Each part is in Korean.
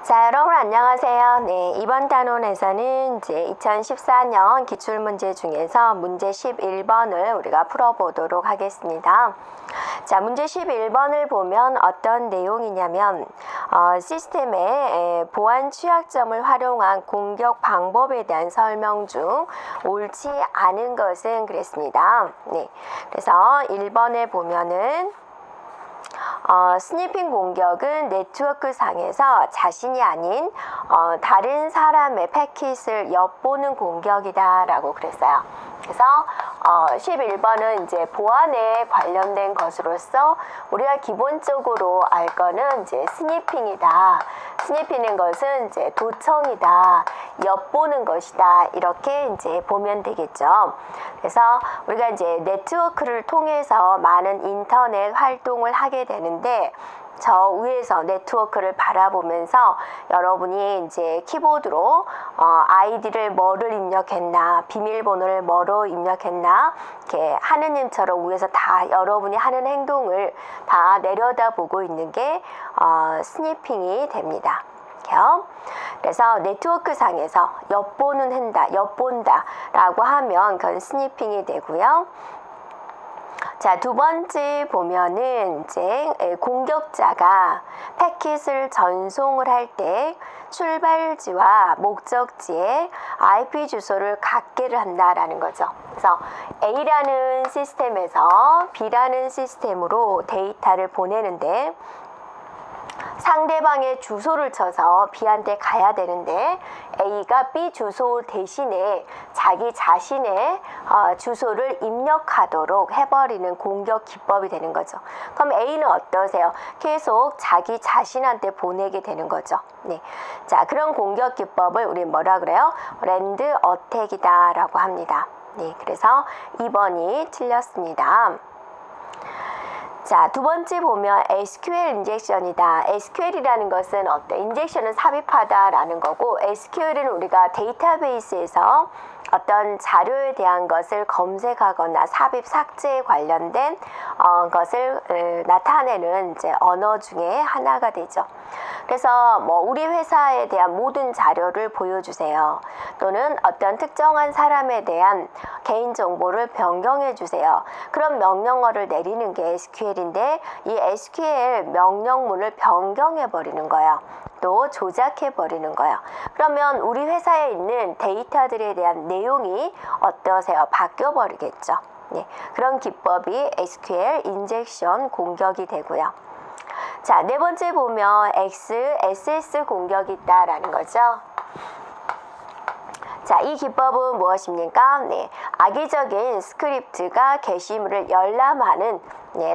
자, 여러분 안녕하세요. 네, 이번 단원에서는 이제 2014년 기출문제 중에서 문제 11번을 우리가 풀어보도록 하겠습니다. 자, 문제 11번을 보면 어떤 내용이냐면 시스템의 보안 취약점을 활용한 공격 방법에 대한 설명 중 옳지 않은 것은 그랬습니다. 네, 그래서 1번에 보면은 스니핑 공격은 네트워크 상에서 자신이 아닌 다른 사람의 패킷을 엿보는 공격이다 라고 그랬어요. 그래서 11번은 이제 보안에 관련된 것으로서 우리가 기본적으로 알 거는 이제 스니핑이다. 스니핑인 것은 이제 도청이다. 엿보는 것이다. 이렇게 이제 보면 되겠죠. 그래서 우리가 이제 네트워크를 통해서 많은 인터넷 활동을 하게 되는데 저 위에서 네트워크를 바라보면서 여러분이 이제 키보드로 아이디를 뭐를 입력했나, 비밀번호를 뭐로 입력했나, 이렇게 하느님처럼 위에서 다 여러분이 하는 행동을 다 내려다보고 있는 게 스니핑이 됩니다. 그래서 네트워크 상에서 엿본다 라고 하면 그건 스니핑이 되고요. 자, 두 번째 보면은 이제 공격자가 패킷을 전송을 할 때 출발지와 목적지에 IP 주소를 갖게를 한다라는 거죠. 그래서 A라는 시스템에서 B라는 시스템으로 데이터를 보내는데 상대방의 주소를 쳐서 B한테 가야 되는데 A가 B 주소 대신에 자기 자신의 주소를 입력하도록 해버리는 공격 기법이 되는 거죠. 그럼 A는 어떠세요? 계속 자기 자신한테 보내게 되는 거죠. 네. 자, 그런 공격 기법을 우리 뭐라 그래요? 랜드 어택이다 라고 합니다. 네, 그래서 2번이 틀렸습니다. 자, 두 번째 보면 SQL 인젝션이다. SQL이라는 것은 인젝션은 삽입하다라는 거고, SQL은 우리가 데이터베이스에서 어떤 자료에 대한 것을 검색하거나 삽입 삭제에 관련된 것을 나타내는 이제 언어 중에 하나가 되죠. 그래서 뭐 우리 회사에 대한 모든 자료를 보여주세요. 또는 어떤 특정한 사람에 대한 개인정보를 변경해 주세요. 그런 명령어를 내리는 게 SQL인데 이 SQL 명령문을 변경해 버리는 거예요. 또 조작해 버리는 거예요. 그러면 우리 회사에 있는 데이터들에 대한 내용이 어떠세요? 바뀌어 버리겠죠. 네, 그런 기법이 SQL 인젝션 공격이 되고요. 자, 네 번째 보면 XSS 공격이 있다라는 거죠. 자, 이 기법은 무엇입니까? 네, 악의적인 스크립트가 게시물을 열람하는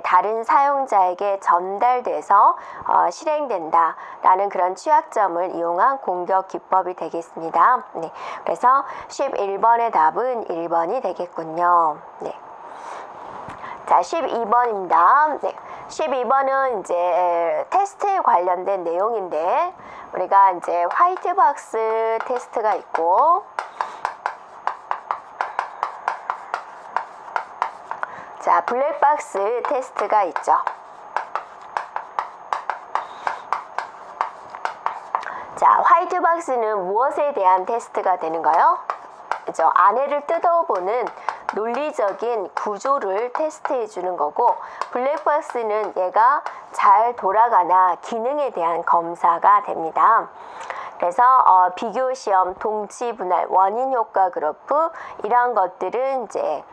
다른 사용자에게 전달돼서 실행된다 라는 그런 취약점을 이용한 공격 기법이 되겠습니다. 네, 그래서 11번의 답은 1번이 되겠군요. 네. 자, 12번입니다. 네, 12번은 이제 테스트에 관련된 내용인데 우리가 이제 화이트박스 테스트가 있고 자, 블랙박스 테스트가 있죠. 자, 화이트박스는 무엇에 대한 테스트가 되는가요? 그죠? 안에를 뜯어보는 논리적인 구조를 테스트해 주는 거고, 블랙박스는 얘가 잘 돌아가나 기능에 대한 검사가 됩니다. 그래서 비교 시험, 동치 분할, 원인 효과 그래프 이런 것들은 이제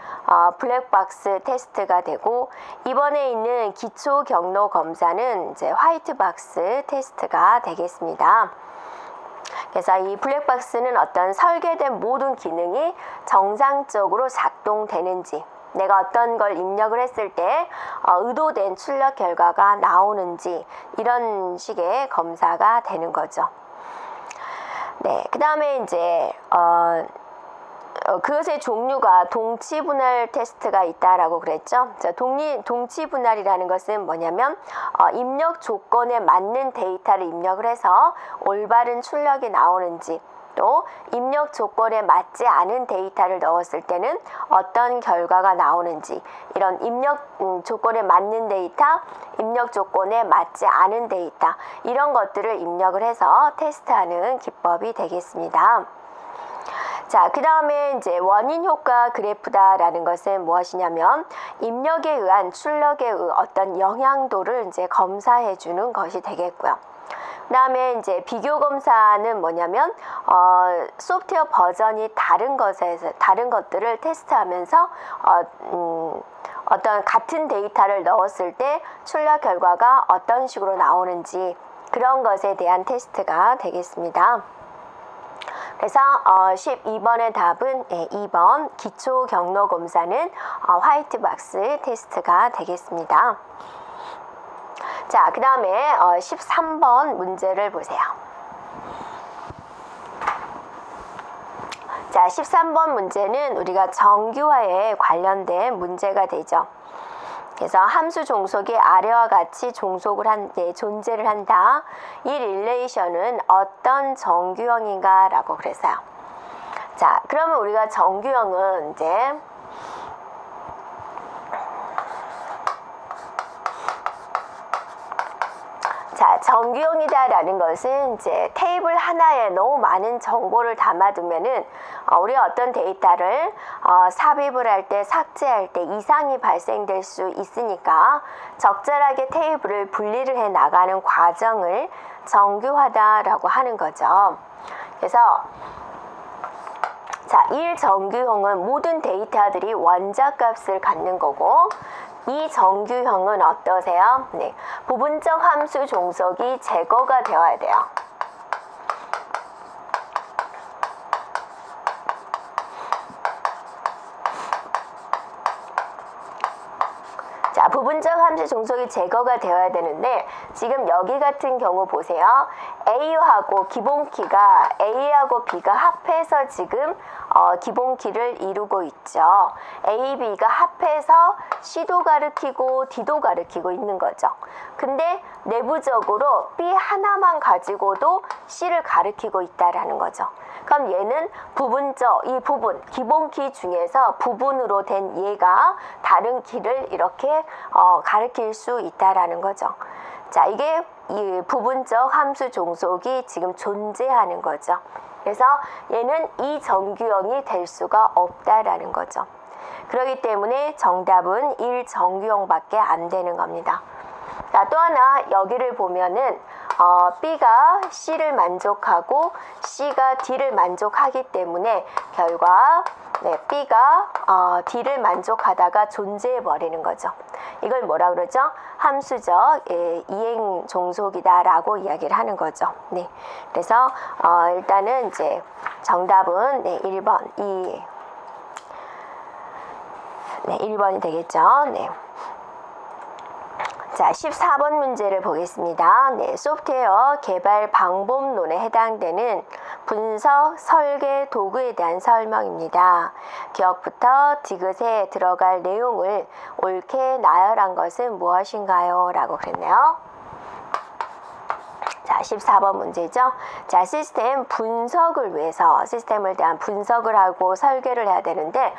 블랙박스 테스트가 되고, 이번에 있는 기초 경로 검사는 이제 화이트박스 테스트가 되겠습니다. 그래서 이 블랙박스는 어떤 설계된 모든 기능이 정상적으로 작동되는지, 내가 어떤 걸 입력을 했을 때 의도된 출력 결과가 나오는지 이런 식의 검사가 되는 거죠. 네, 그 다음에 이제 그것의 종류가 동치분할 테스트가 있다라고 그랬죠. 자, 동치분할이라는 것은 뭐냐면 입력 조건에 맞는 데이터를 입력을 해서 올바른 출력이 나오는지, 또 입력 조건에 맞지 않은 데이터를 넣었을 때는 어떤 결과가 나오는지, 이런 입력 조건에 맞는 데이터, 입력 조건에 맞지 않은 데이터, 이런 것들을 입력을 해서 테스트하는 기법이 되겠습니다. 자, 그 다음에 이제 원인 효과 그래프다라는 것은 무엇이냐면 입력에 의한 출력에 의한 어떤 영향도를 이제 검사해 주는 것이 되겠고요. 그 다음에 이제 비교 검사는 뭐냐면 소프트웨어 버전이 다른 것들을 테스트하면서 어떤 같은 데이터를 넣었을 때 출력 결과가 어떤 식으로 나오는지 그런 것에 대한 테스트가 되겠습니다. 그래서 12번의 답은 2번 기초 경로 검사는 화이트박스 테스트가 되겠습니다. 자, 그 다음에 13번 문제를 보세요. 자, 13번 문제는 우리가 정규화에 관련된 문제가 되죠. 그래서 함수 종속이 아래와 같이 존재를 한다. 이 릴레이션은 어떤 정규형인가 라고 그랬어요. 자, 그러면 우리가 정규형은 이제 정규형이다라는 것은 이제 테이블 하나에 너무 많은 정보를 담아두면은 우리가 어떤 데이터를 삽입을 할 때, 삭제할 때 이상이 발생될 수 있으니까 적절하게 테이블을 분리를 해 나가는 과정을 정규화다라고 하는 거죠. 그래서 자, 1정규형은 모든 데이터들이 원자값을 갖는 거고, 이 정규형은 어떠세요? 네, 부분적 함수 종속이 제거가 되어야 돼요. 자, 부분적 함수 종속이 제거가 되어야 되는데 지금 여기 같은 경우 보세요. A하고 기본키가 A하고 B가 합해서 지금 기본키를 이루고 있죠. A, B가 합해서 C도 가리키고 D도 가리키고 있는 거죠. 근데 내부적으로 B 하나만 가지고도 C를 가리키고 있다라는 거죠. 그럼 얘는 이 부분, 기본키 중에서 부분으로 된 얘가 다른 키를 이렇게 가리킬 수 있다라는 거죠. 자, 이게 이 부분적 함수 종속이 지금 존재하는 거죠. 그래서 얘는 이 정규형이 될 수가 없다라는 거죠. 그렇기 때문에 정답은 1정규형밖에 안 되는 겁니다. 자, 또 하나 여기를 보면은 B가 C를 만족하고 C가 D를 만족하기 때문에 결과 B가 D를 만족하다가 존재해 버리는 거죠. 이걸 뭐라 그러죠? 함수적 이행 종속이다라고 이야기를 하는 거죠. 네, 그래서 일단은 이제 정답은 1번 1번이 되겠죠. 네. 자, 14번 문제를 보겠습니다. 네, 소프트웨어 개발 방법론에 해당되는 분석, 설계 도구에 대한 설명입니다. 기억부터 디귿에 들어갈 내용을 옳게 나열한 것은 무엇인가요? 라고 그랬네요. 자, 14번 문제죠. 자, 시스템 분석을 위해서 시스템을 대한 분석을 하고 설계를 해야 되는데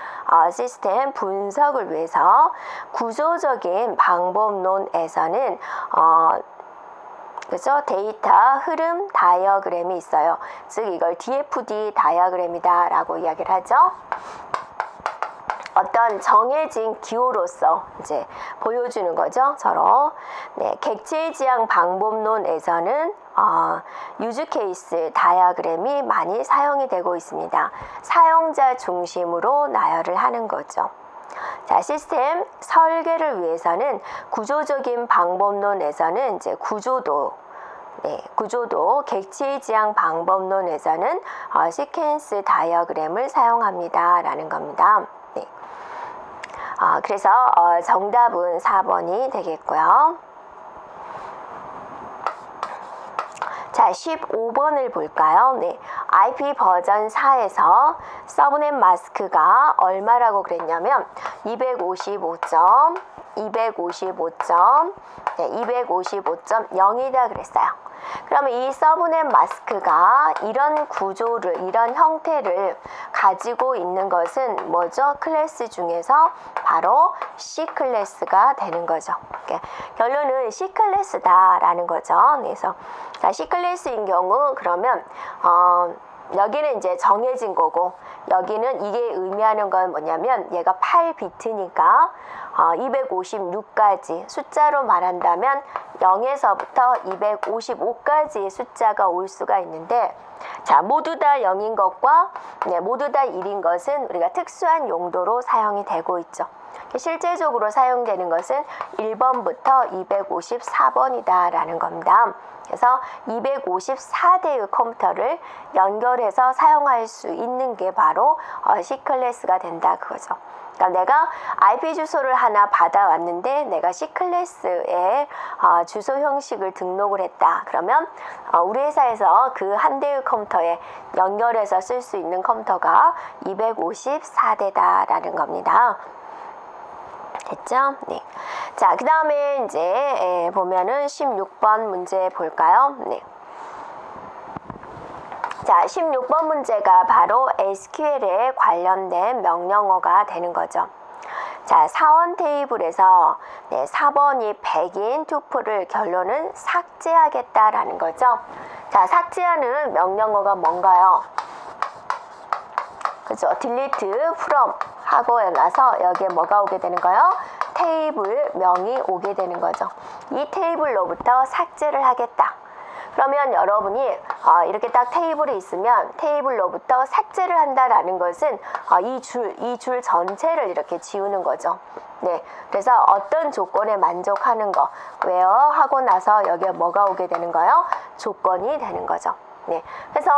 시스템 분석을 위해서 구조적인 방법론에서는 그죠? 데이터 흐름 다이어그램이 있어요. 즉 이걸 DFD 다이어그램이다 라고 이야기를 하죠. 어떤 정해진 기호로서 이제 보여주는 거죠. 서로. 네, 객체 지향 방법론에서는 유즈 케이스 다이어그램이 많이 사용이 되고 있습니다. 사용자 중심으로 나열을 하는 거죠. 자, 시스템 설계를 위해서는 구조적인 방법론에서는 이제 구조도 객체 지향 방법론에서는 시퀀스 다이어그램을 사용합니다 라는 겁니다. 네. 그래서 정답은 4번이 되겠고요. 자, 15번을 볼까요? 네, IP 버전 4에서 서브넷 마스크가 얼마라고 그랬냐면 255점 255점, 네, 255.0이다 그랬어요. 그러면 이 서브넷 마스크가 이런 구조를, 이런 형태를 가지고 있는 것은 뭐죠? 클래스 중에서 바로 C 클래스가 되는 거죠. 결론은 C 클래스다라는 거죠. 그래서 C 클래스인 경우 그러면 여기는 이제 정해진 거고, 여기는 이게 의미하는 건 뭐냐면 얘가 8비트니까 256까지 숫자로 말한다면 0에서부터 255까지의 숫자가 올 수가 있는데, 자, 모두 다 0인 것과 모두 다 1인 것은 우리가 특수한 용도로 사용이 되고 있죠. 실제적으로 사용되는 것은 1번부터 254번이다 라는 겁니다. 그래서 254대의 컴퓨터를 연결해서 사용할 수 있는 게 바로 C 클래스가 된다 그거죠. 그러니까 내가 IP 주소를 하나 받아왔는데 내가 C 클래스의 주소 형식을 등록을 했다. 그러면 우리 회사에서 그 한 대의 컴퓨터에 연결해서 쓸 수 있는 컴퓨터가 254대다라는 겁니다. 됐죠? 네. 자, 그 다음에 이제 보면은 16번 문제 볼까요? 네. 자, 16번 문제가 바로 SQL에 관련된 명령어가 되는 거죠. 자, 사원 테이블에서 4번이 100인 투표를 결론은 삭제하겠다라는 거죠. 자, 삭제하는 명령어가 뭔가요? 그죠? delete from 하고 나서 여기에 뭐가 오게 되는 거예요? 테이블 명이 오게 되는 거죠. 이 테이블로부터 삭제를 하겠다. 그러면 여러분이 이렇게 딱 테이블이 있으면 테이블로부터 삭제를 한다라는 것은 이 줄 전체를 이렇게 지우는 거죠. 네, 그래서 어떤 조건에 만족하는 거 where 하고 나서 여기에 뭐가 오게 되는 거예요? 조건이 되는 거죠. 네, 그래서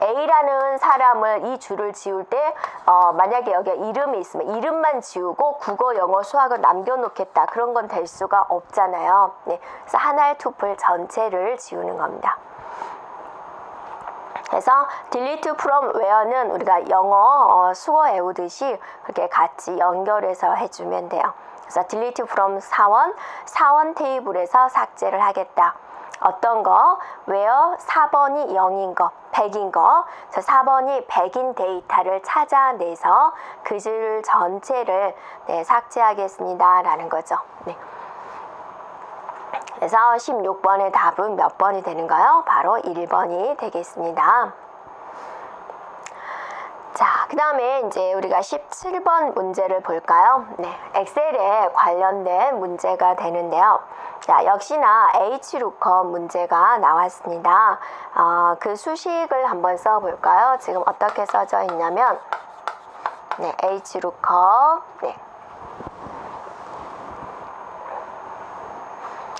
A라는 사람을 이 줄을 지울 때 만약에 여기에 이름이 있으면 이름만 지우고 국어, 영어, 수학을 남겨놓겠다. 그런 건 될 수가 없잖아요. 네, 그래서 하나의 투플 전체를 지우는 겁니다. 그래서 delete from where는 우리가 영어, 수어 외우듯이 그렇게 같이 연결해서 해주면 돼요. 그래서 delete from 사원 테이블에서 삭제를 하겠다. 어떤 거? where 4번이 0인 거, 100인 거. 그래서 4번이 100인 데이터를 찾아내서 그 줄 전체를 삭제하겠습니다. 라는 거죠. 네. 그래서 16번의 답은 몇 번이 되는가요? 바로 1번이 되겠습니다. 자, 그 다음에 이제 우리가 17번 문제를 볼까요? 네, 엑셀에 관련된 문제가 되는데요. 자, 역시나 HLOOKUP 문제가 나왔습니다. 그 수식을 한번 써볼까요? 지금 어떻게 써져 있냐면, 네, HLOOKUP, 네.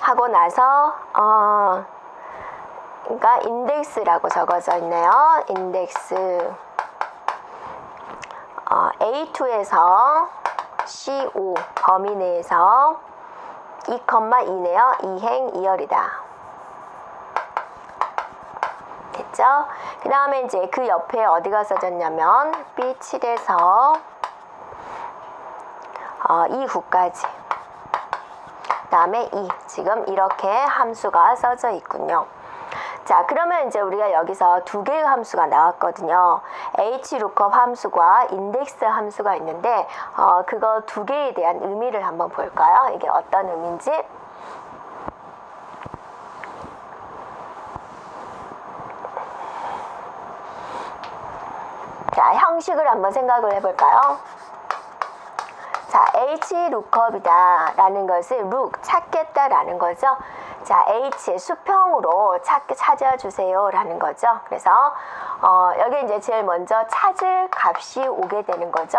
하고 나서, 그러니까 인덱스라고 적어져 있네요. 인덱스. A2에서 C5 범위 내에서 2,2네요. 2행 2열이다. 됐죠? 그 다음에 이제 그 옆에 어디가 써졌냐면 B7에서 2,9까지. 그 다음에 2. 지금 이렇게 함수가 써져 있군요. 자, 그러면 이제 우리가 여기서 두 개의 함수가 나왔거든요. HLOOKUP 함수과 인덱스 함수가 있는데 그거 두 개에 대한 의미를 한번 볼까요? 이게 어떤 의미인지. 자, 형식을 한번 생각을 해볼까요? 자, HLOOKUP이다 라는 것을 look, 찾겠다 라는 거죠. 자, H의 수평으로 찾아주세요 라는 거죠. 그래서 여기 이제 제일 먼저 찾을 값이 오게 되는 거죠.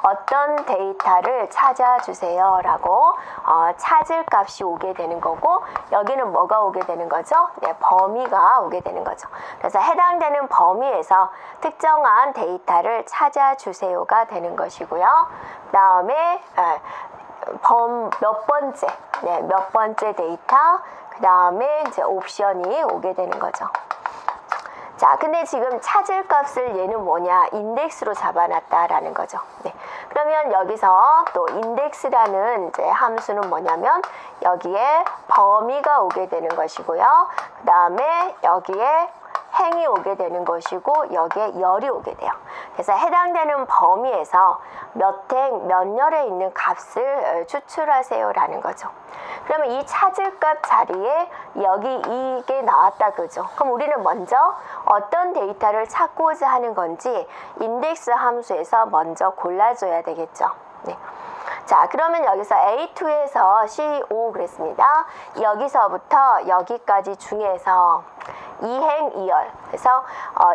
어떤 데이터를 찾아주세요 라고 찾을 값이 오게 되는 거고, 여기는 뭐가 오게 되는 거죠? 네, 범위가 오게 되는 거죠. 그래서 해당되는 범위에서 특정한 데이터를 찾아주세요가 되는 것이고요. 그 다음에 몇 번째, 네, 몇 번째 데이터, 그 다음에 이제 옵션이 오게 되는 거죠. 자, 근데 지금 찾을 값을 얘는 뭐냐? 인덱스로 잡아놨다라는 거죠. 네. 그러면 여기서 또 인덱스라는 이제 함수는 뭐냐면 여기에 범위가 오게 되는 것이고요. 그 다음에 여기에 행이 오게 되는 것이고 여기에 열이 오게 돼요. 그래서 해당되는 범위에서 몇 행, 몇 열에 있는 값을 추출하세요라는 거죠. 그러면 이 찾을 값 자리에 여기 이게 나왔다 그죠? 그럼 우리는 먼저 어떤 데이터를 찾고자 하는 건지 인덱스 함수에서 먼저 골라줘야 되겠죠. 네. 자, 그러면 여기서 A2에서 C5 그랬습니다. 여기서부터 여기까지 중에서 2행 2열. 그래서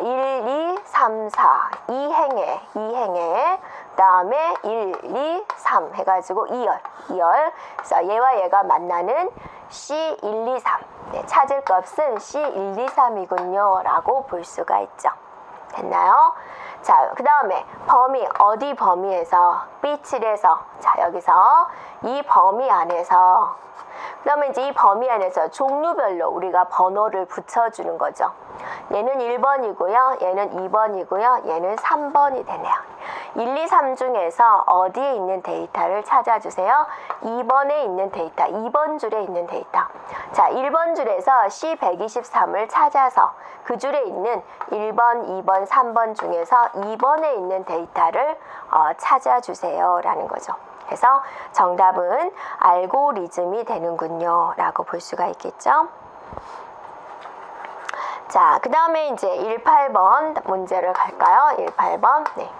1, 2, 3, 4 2행에 그 다음에 1, 2, 3 해가지고 2열. 그래서 얘와 얘가 만나는 C1, 2, 3. 네, 찾을 값은 C1, 2, 3이군요. 라고 볼 수가 있죠. 됐나요? 자, 그 다음에 범위, 어디 범위에서? B7에서. 자, 여기서 이 범위 안에서. 그 다음에 이제 이 범위 안에서 종류별로 우리가 번호를 붙여주는 거죠. 얘는 1번이고요. 얘는 2번이고요. 얘는 3번이 되네요. 1, 2, 3 중에서 어디에 있는 데이터를 찾아주세요. 2번에 있는 데이터, 2번 줄에 있는 데이터. 자, 1번 줄에서 C123을 찾아서 그 줄에 있는 1번, 2번, 3번 중에서 2번에 있는 데이터를 찾아주세요 라는 거죠. 그래서 정답은 알고리즘이 되는군요 라고 볼 수가 있겠죠. 자, 그 다음에 이제 18번 문제를 갈까요? 18번. 네.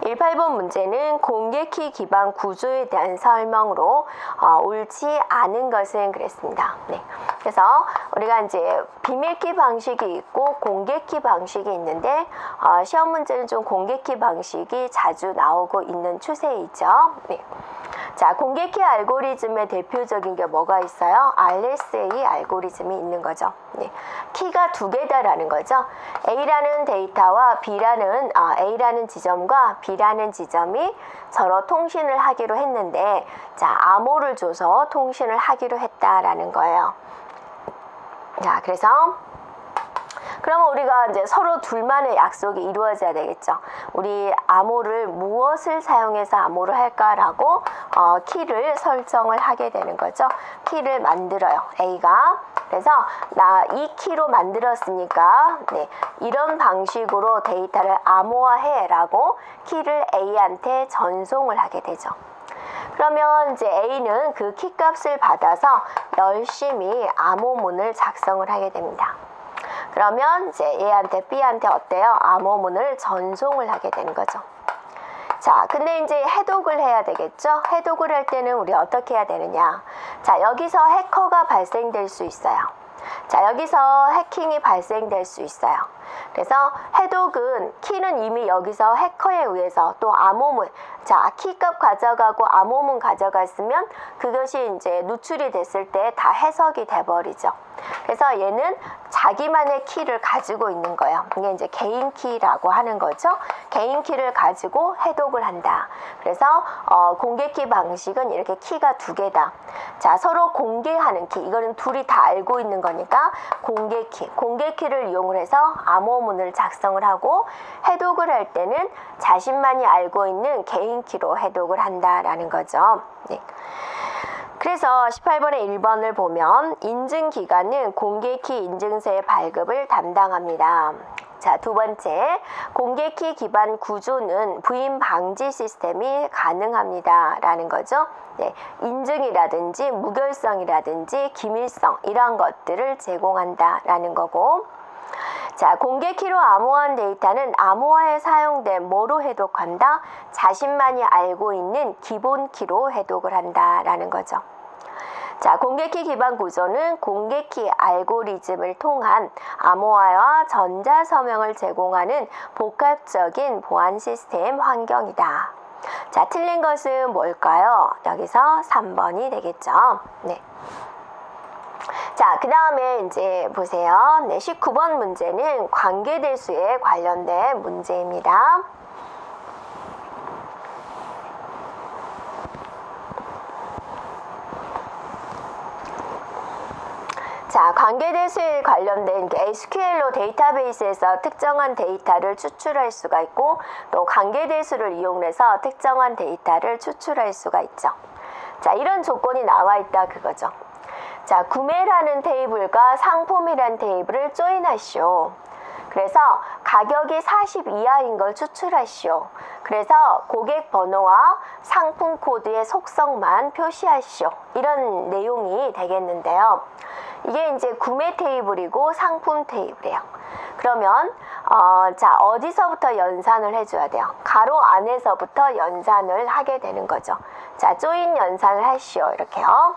18번 문제는 공개키 기반 구조에 대한 설명으로 옳지 않은 것은 그랬습니다. 네. 그래서 우리가 이제 비밀키 방식이 있고 공개키 방식이 있는데 시험 문제는 좀 공개키 방식이 자주 나오고 있는 추세이죠. 네. 자, 공개키 알고리즘의 대표적인 게 뭐가 있어요? RSA 알고리즘이 있는 거죠. 네. 키가 두 개다라는 거죠. A라는 데이터와 A라는 지점과 B라는 지점이 서로 통신을 하기로 했는데, 자, 암호를 줘서 통신을 하기로 했다라는 거예요. 자, 그래서 그러면 우리가 이제 서로 둘만의 약속이 이루어져야 되겠죠. 우리 암호를 무엇을 사용해서 암호를 할까라고 키를 설정을 하게 되는 거죠. 키를 만들어요. A가. 그래서 나 이 키로 만들었으니까 네, 이런 방식으로 데이터를 암호화해 라고 키를 A한테 전송을 하게 되죠. 그러면 이제 A는 그 키 값을 받아서 열심히 암호문을 작성을 하게 됩니다. 그러면 이제 얘한테 B한테 어때요? 암호문을 전송을 하게 되는 거죠. 자, 근데 이제 해독을 해야 되겠죠? 해독을 할 때는 우리 어떻게 해야 되느냐? 자, 여기서 해커가 발생될 수 있어요. 자, 여기서 해킹이 발생될 수 있어요. 그래서 해독은 키는 이미 여기서 해커에 의해서 또 암호문, 자, 키값 가져가고 암호문 가져갔으면 그것이 이제 누출이 됐을 때 다 해석이 돼버리죠. 그래서 얘는 자기만의 키를 가지고 있는 거예요. 이게 이제 개인 키라고 하는 거죠. 개인 키를 가지고 해독을 한다. 그래서 공개키 방식은 이렇게 키가 두 개다. 자, 서로 공개하는 키, 이거는 둘이 다 알고 있는 거니까 공개키를 이용을 해서 암호문을 작성을 하고 해독을 할 때는 자신만이 알고 있는 개인 키로 해독을 한다라는 거죠. 네. 그래서 18번의 1번을 보면 인증기관은 공개키 인증서의 발급을 담당합니다. 자, 두 번째, 공개키 기반 구조는 부인 방지 시스템이 가능합니다 라는 거죠. 네, 인증이라든지 무결성이라든지 기밀성 이런 것들을 제공한다 라는 거고, 자, 공개키로 암호화한 데이터는 암호화에 사용된 뭐로 해독한다? 자신만이 알고 있는 기본키로 해독을 한다라는 거죠. 자, 공개키 기반 구조는 공개키 알고리즘을 통한 암호화와 전자서명을 제공하는 복합적인 보안 시스템 환경이다. 자, 틀린 것은 뭘까요? 여기서 3번이 되겠죠. 네. 자, 그 다음에 이제 보세요. 네, 19번 문제는 관계대수에 관련된 문제입니다. 자, 자, 관계대수에 관련된 SQL로 데이터베이스에서 특정한 데이터를 추출할 수가 있고 또 관계대수를 이용해서 특정한 데이터를 추출할 수가 있죠. 자, 이런 조건이 나와 있다 그거죠. 자, 구매라는 테이블과 상품이라는 테이블을 조인하시오. 그래서 가격이 40 이하인 걸 추출하시오. 그래서 고객 번호와 상품 코드의 속성만 표시하시오. 이런 내용이 되겠는데요. 이게 이제 구매 테이블이고 상품 테이블이에요. 그러면 자, 어디서부터 연산을 해줘야 돼요? 가로 안에서부터 연산을 하게 되는 거죠. 자, 조인 연산을 하시오. 이렇게요.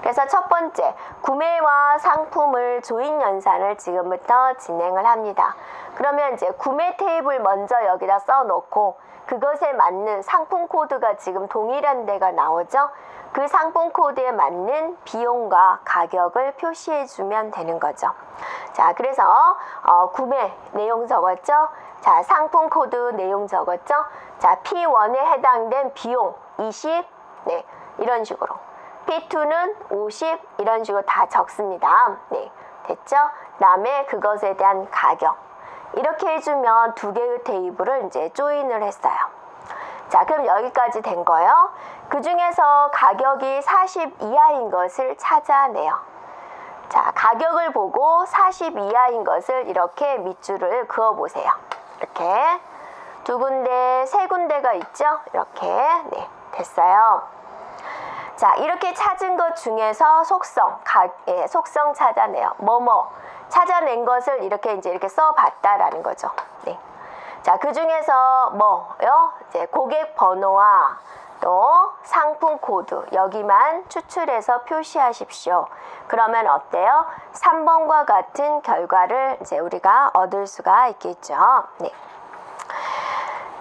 그래서 첫 번째, 구매와 상품을 조인 연산을 지금부터 진행을 합니다. 그러면 이제 구매 테이블 먼저 여기다 써놓고 그것에 맞는 상품 코드가 지금 동일한 데가 나오죠. 그 상품 코드에 맞는 비용과 가격을 표시해 주면 되는 거죠. 자, 그래서 구매 내용 적었죠. 자, 상품 코드 내용 적었죠. 자, P1에 해당된 비용 20, 네, 이런 식으로. P2는 50, 이런 식으로 다 적습니다. 네, 됐죠? 그다음에 그것에 대한 가격. 이렇게 해주면 두 개의 테이블을 이제 조인을 했어요. 자, 그럼 여기까지 된 거예요. 그 중에서 가격이 40 이하인 것을 찾아내요. 자, 가격을 보고 40 이하인 것을 이렇게 밑줄을 그어 보세요. 이렇게 두 군데, 세 군데가 있죠? 이렇게, 네, 됐어요. 자, 이렇게 찾은 것 중에서 속성, 속성 찾아내요. 뭐뭐 찾아낸 것을 이렇게 이제 써봤다라는 거죠. 네. 자, 그 중에서 뭐요? 이제 고객 번호와 또 상품 코드 여기만 추출해서 표시하십시오. 그러면 어때요? 3번과 같은 결과를 이제 우리가 얻을 수가 있겠죠. 네.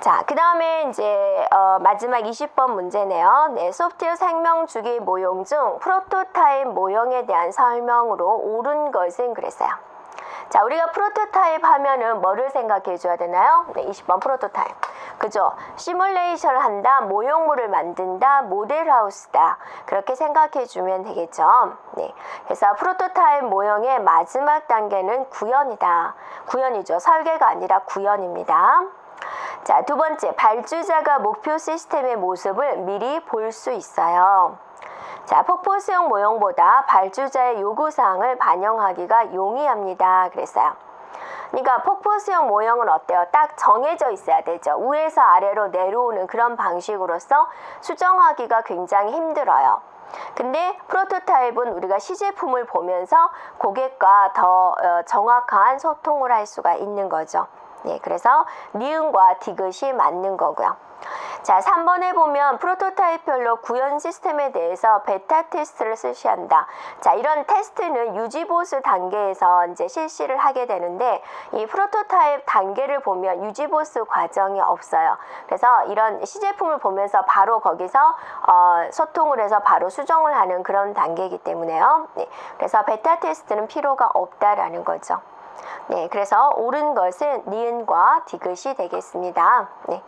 자, 그 다음에 이제 마지막 20번 문제네요. 네, 소프트웨어 생명 주기 모형 중 프로토타입 모형에 대한 설명으로 옳은 것은 그랬어요. 자, 우리가 프로토타입 하면은 뭐를 생각해 줘야 되나요? 네, 20번 프로토타입. 그죠? 시뮬레이션을 한다, 모형물을 만든다, 모델하우스다. 그렇게 생각해 주면 되겠죠. 네. 그래서 프로토타입 모형의 마지막 단계는 구현이다. 구현이죠. 설계가 아니라 구현입니다. 자, 두 번째, 발주자가 목표 시스템의 모습을 미리 볼 수 있어요. 자, 폭포 수용 모형보다 발주자의 요구사항을 반영하기가 용이합니다. 그랬어요. 그러니까 폭포 수용 모형은 어때요? 딱 정해져 있어야 되죠. 위에서 아래로 내려오는 그런 방식으로서 수정하기가 굉장히 힘들어요. 근데 프로토타입은 우리가 시제품을 보면서 고객과 더 정확한 소통을 할 수가 있는 거죠. 네, 그래서 니은과 디귿이 맞는 거고요. 자, 3번에 보면 프로토타입별로 구현 시스템에 대해서 베타 테스트를 실시한다. 자, 이런 테스트는 유지보수 단계에서 이제 실시를 하게 되는데 이 프로토타입 단계를 보면 유지보수 과정이 없어요. 그래서 이런 시제품을 보면서 바로 거기서 소통을 해서 바로 수정을 하는 그런 단계이기 때문에요. 네, 그래서 베타 테스트는 필요가 없다라는 거죠. 네, 그래서 옳은 것은 니은과 디귿이 되겠습니다. 네.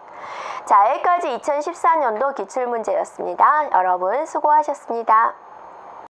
자, 여기까지 2014년도 기출문제였습니다. 여러분 수고하셨습니다.